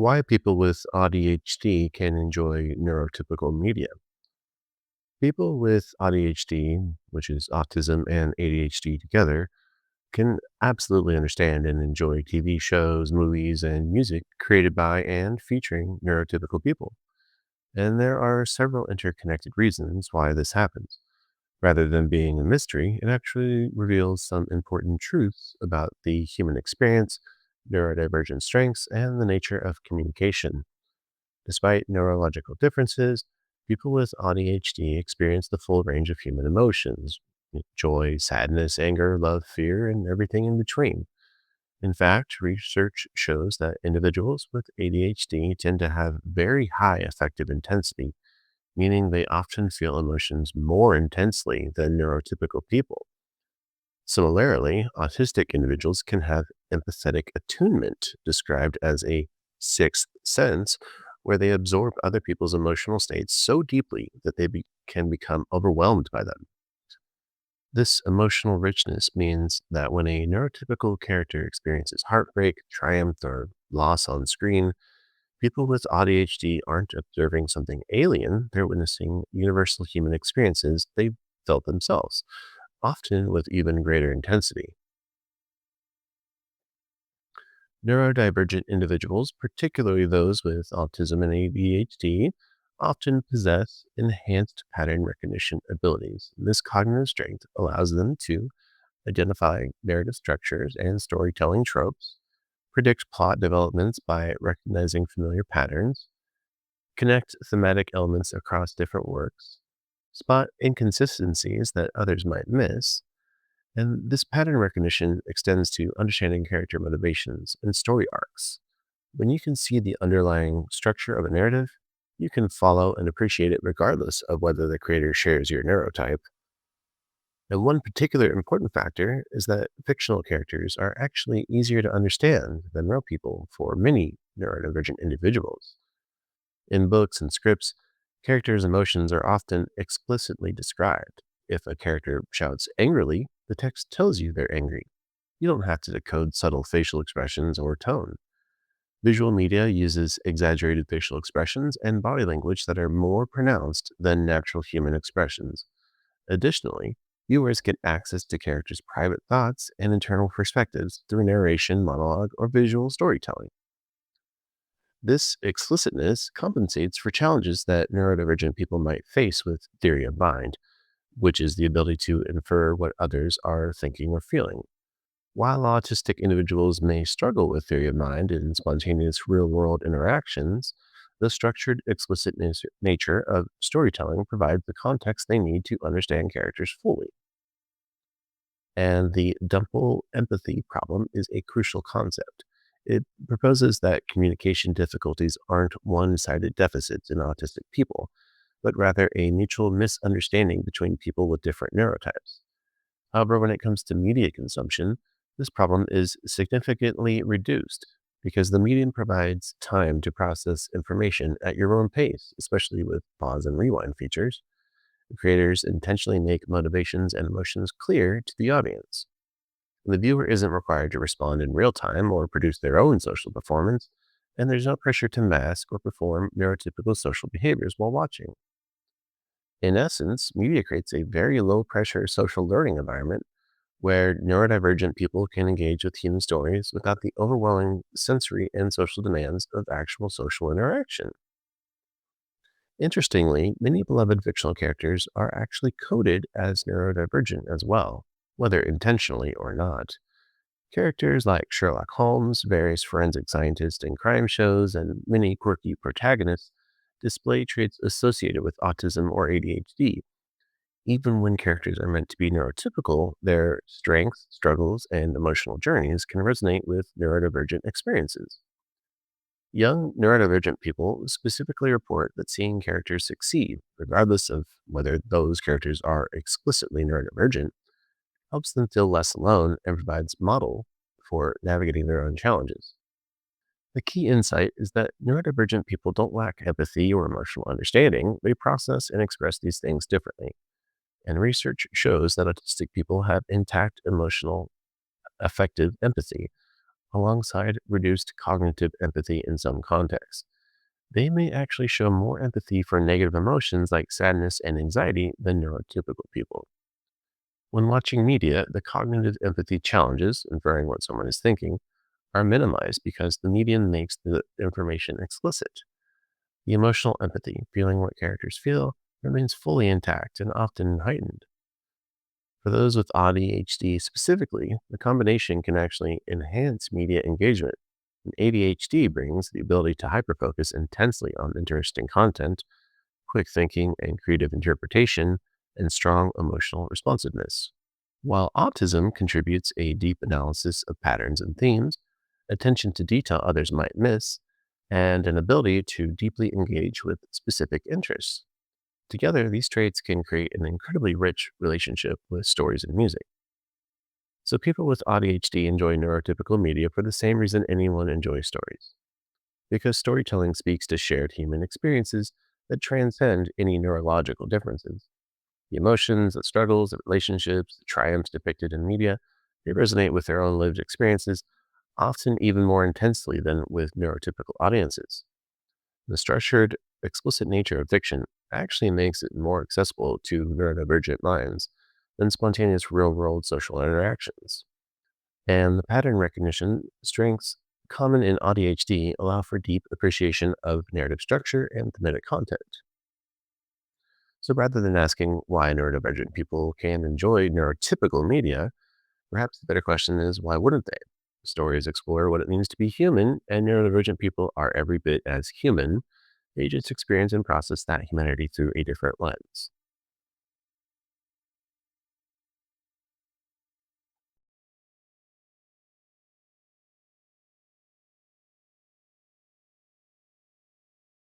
Why people with AuDHD can enjoy neurotypical media. People with AuDHD, which is autism and ADHD together, can absolutely understand and enjoy TV shows, movies, and music created by and featuring neurotypical people. And there are several interconnected reasons why this happens. Rather than being a mystery, it actually reveals some important truths about the human experience, neurodivergent strengths, and the nature of communication. Despite neurological differences, people with ADHD experience the full range of human emotions joy, sadness, anger, love, fear, and everything in between. In fact, research shows that individuals with ADHD tend to have very high affective intensity, meaning they often feel emotions more intensely than neurotypical people. Similarly, autistic individuals can have empathetic attunement, described as a sixth sense, where they absorb other people's emotional states so deeply that can become overwhelmed by them. This emotional richness means that when a neurotypical character experiences heartbreak, triumph, or loss on screen, people with ADHD aren't observing something alien, they're witnessing universal human experiences they felt themselves, often with even greater intensity. Neurodivergent individuals, particularly those with autism and ADHD, often possess enhanced pattern recognition abilities. This cognitive strength allows them to identify narrative structures and storytelling tropes, predict plot developments by recognizing familiar patterns, connect thematic elements across different works, spot inconsistencies that others might miss, and this pattern recognition extends to understanding character motivations and story arcs. When you can see the underlying structure of a narrative, you can follow and appreciate it regardless of whether the creator shares your neurotype. And one particular important factor is that fictional characters are actually easier to understand than real people for many neurodivergent individuals. In books and scripts, characters' emotions are often explicitly described. If a character shouts angrily, the text tells you they're angry. You don't have to decode subtle facial expressions or tone. Visual media uses exaggerated facial expressions and body language that are more pronounced than natural human expressions. Additionally, viewers get access to characters' private thoughts and internal perspectives through narration, monologue, or visual storytelling. This explicitness compensates for challenges that neurodivergent people might face with theory of mind, which is the ability to infer what others are thinking or feeling. While autistic individuals may struggle with theory of mind in spontaneous real world interactions, the structured, explicit nature of storytelling provides the context they need to understand characters fully. And the double empathy problem is a crucial concept. It proposes that communication difficulties aren't one sided deficits in autistic people, but rather a mutual misunderstanding between people with different neurotypes. However, when it comes to media consumption, this problem is significantly reduced because the medium provides time to process information at your own pace, especially with pause and rewind features. Creators intentionally make motivations and emotions clear to the audience. The viewer isn't required to respond in real time or produce their own social performance, and there's no pressure to mask or perform neurotypical social behaviors while watching. In essence, media creates a very low pressure social learning environment where neurodivergent people can engage with human stories without the overwhelming sensory and social demands of actual social interaction. Interestingly, many beloved fictional characters are actually coded as neurodivergent as well, whether intentionally or not. Characters like Sherlock Holmes, various forensic scientists in crime shows, and many quirky protagonists display traits associated with autism or ADHD. Even when characters are meant to be neurotypical, their strengths, struggles, and emotional journeys can resonate with neurodivergent experiences. Young neurodivergent people specifically report that seeing characters succeed, regardless of whether those characters are explicitly neurodivergent, helps them feel less alone and provides model for navigating their own challenges. The key insight is that neurodivergent people don't lack empathy or emotional understanding. They process and express these things differently. And research shows that autistic people have intact emotional, affective empathy, alongside reduced cognitive empathy in some contexts. They may actually show more empathy for negative emotions like sadness and anxiety than neurotypical people. When watching media, the cognitive empathy challenges, inferring what someone is thinking, are minimized because the medium makes the information explicit. The emotional empathy, feeling what characters feel, remains fully intact and often heightened. For those with AuDHD specifically, the combination can actually enhance media engagement. And ADHD brings the ability to hyperfocus intensely on interesting content, quick thinking and creative interpretation, and strong emotional responsiveness. While autism contributes a deep analysis of patterns and themes, attention to detail others might miss, and an ability to deeply engage with specific interests. Together, these traits can create an incredibly rich relationship with stories and music. So, people with ADHD enjoy neurotypical media for the same reason anyone enjoys stories, because storytelling speaks to shared human experiences that transcend any neurological differences. The emotions, the struggles, the relationships, the triumphs depicted in media, they resonate with their own lived experiences, often even more intensely than with neurotypical audiences. The structured, explicit nature of fiction actually makes it more accessible to neurodivergent minds than spontaneous real world social interactions. And the pattern recognition strengths common in ADHD allow for deep appreciation of narrative structure and thematic content. So rather than asking why neurodivergent people can enjoy neurotypical media, perhaps the better question is why wouldn't they? Stories explore what it means to be human, and neurodivergent people are every bit as human. They just experience and process that humanity through a different lens.